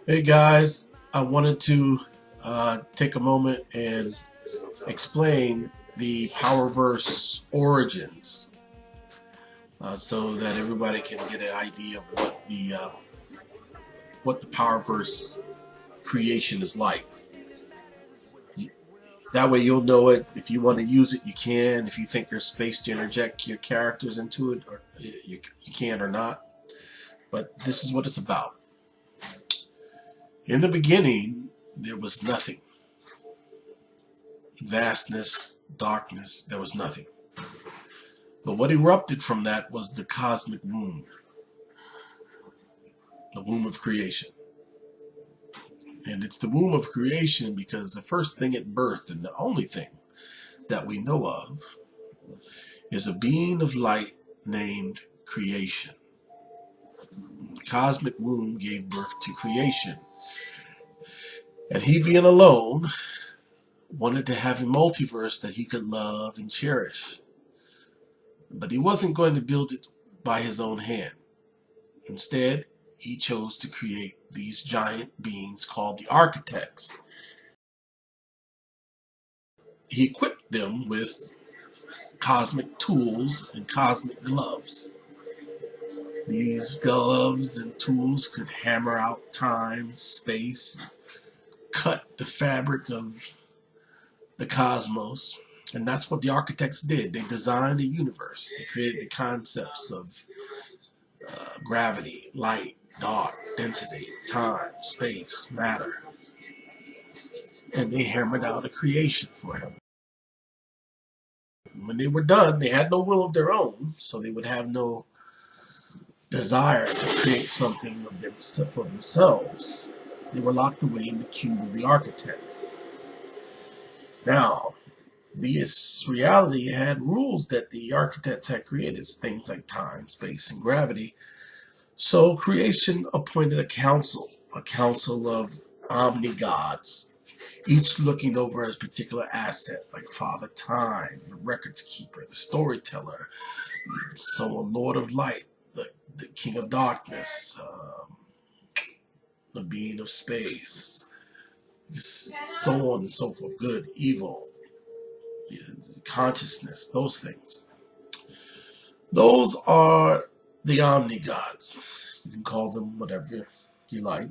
Hey guys, I wanted to take a moment and explain the Powerverse origins so that everybody can get an idea of what the Powerverse creation is like. That way you'll know it. If you want to use it, you can. If you think there's space to interject your characters into it, or you can or not. But this is what it's about. In the beginning, there was nothing. Vastness, darkness, there was nothing. But what erupted from that was the cosmic womb, the womb of creation. And it's the womb of creation because the first thing it birthed, and the only thing that we know of, is a being of light named creation. The cosmic womb gave birth to creation. And he, being alone, wanted to have a multiverse that he could love and cherish. But he wasn't going to build it by his own hand. Instead, he chose to create these giant beings called the architects. He equipped them with cosmic tools and cosmic gloves. These gloves and tools could hammer out time, space, cut the fabric of the cosmos. And that's what the architects did. They designed a universe. They created the concepts of gravity, light, dark, density, time, space, matter. And they hammered out a creation for him. When they were done, they had no will of their own, so they would have no desire to create something for themselves. They were locked away in the cube of the architects. Now, this reality had rules that the architects had created, things like time, space, and gravity. So creation appointed a council of omni-gods, each looking over a particular asset, like Father Time, the records keeper, the storyteller, so a Lord of Light, the King of Darkness, the being of space, so on and so forth, good, evil, consciousness, those things. Those are the omni-gods. You can call them whatever you like,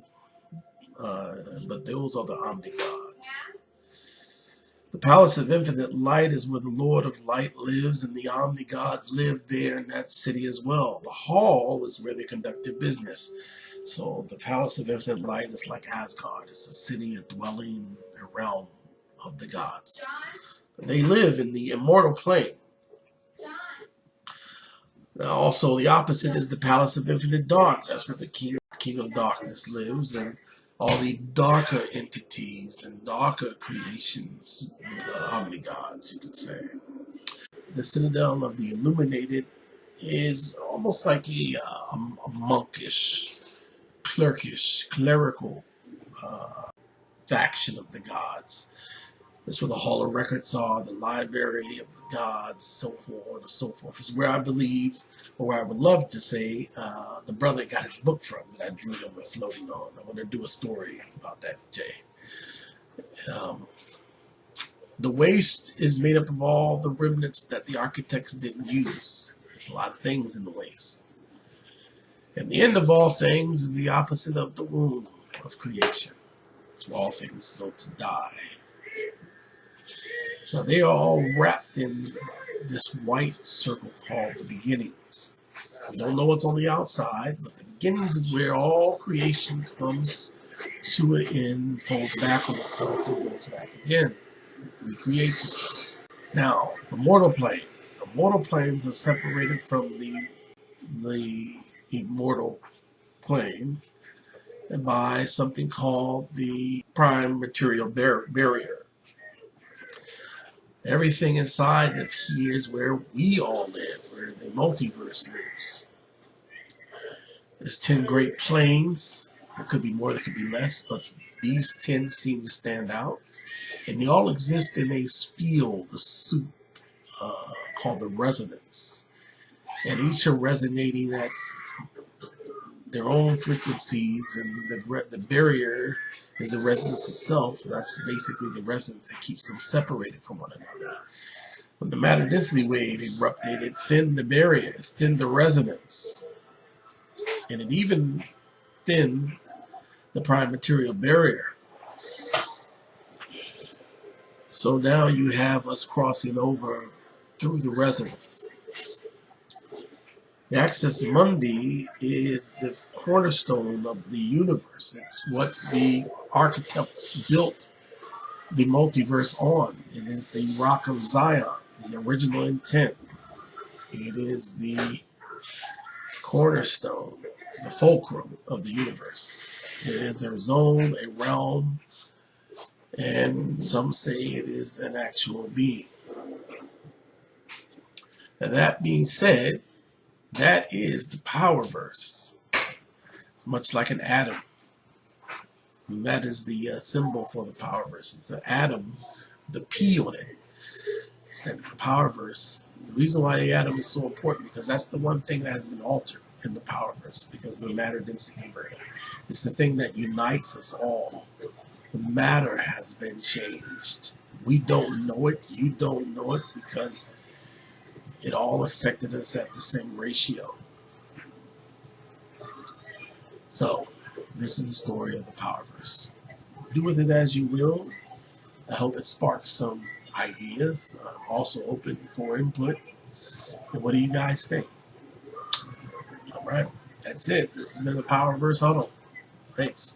but those are the omni-gods. The Palace of Infinite Light is where the Lord of Light lives, and the omni-gods live there in that city as well. The hall is where they conduct their business. So the Palace of Infinite Light is like Asgard. It's a city, a dwelling, a realm of the gods. They live in the immortal plane. Now, also, the opposite is the Palace of Infinite Dark. That's where the King of Darkness lives, and all the darker entities and darker creations, the omni-gods, you could say. The Citadel of the Illuminated is almost like a monkish, clerical faction of the gods. That's where the Hall of Records are, the Library of the Gods, so forth and so forth. It's where I believe, or where I would love to say, the brother got his book from that I drew him with floating on. I want to do a story about that, Jay. The waste is made up of all the remnants that the architects didn't use. There's a lot of things in the waste. And the end of all things is the opposite of the womb of creation. It's where all things go to die. So they are all wrapped in this white circle called the beginnings. We don't know what's on the outside, but the beginnings is where all creation comes to an end and folds back on itself and goes back again. It recreates itself. Now, the mortal planes. The mortal planes are separated from the immortal plane by something called the prime material barrier. Everything inside of here is where we all live, where the multiverse lives. There's 10 great planes. There could be more, there could be less, but these 10 seem to stand out. And they all exist in a field, the soup, called the resonance. And each are resonating at their own frequencies, and the barrier is the resonance itself. That's basically the resonance that keeps them separated from one another. When the matter density wave erupted, it thinned the barrier, it thinned the resonance, and it even thinned the prime material barrier. So now you have us crossing over through the resonance. The Axis Mundi is the cornerstone of the universe. It's what the architects built the multiverse on. It is the Rock of Zion, the original intent. It is the cornerstone, the fulcrum of the universe. It is a zone, a realm, and some say it is an actual being. Now, that being said, that is the powerverse. It's much like an atom. And that is the symbol for the powerverse. It's an atom, the P on it, standing for powerverse. The reason why the atom is so important, because that's the one thing that has been altered in the powerverse, because of the matter density converter. It's the thing that unites us all. The matter has been changed. We don't know it, you don't know it, because it all affected us at the same ratio. So, this is the story of the powerverse. Do with it as you will. I hope it sparks some ideas. I'm also open for input. And what do you guys think? All right, that's it. This has been the Powerverse Huddle. Thanks.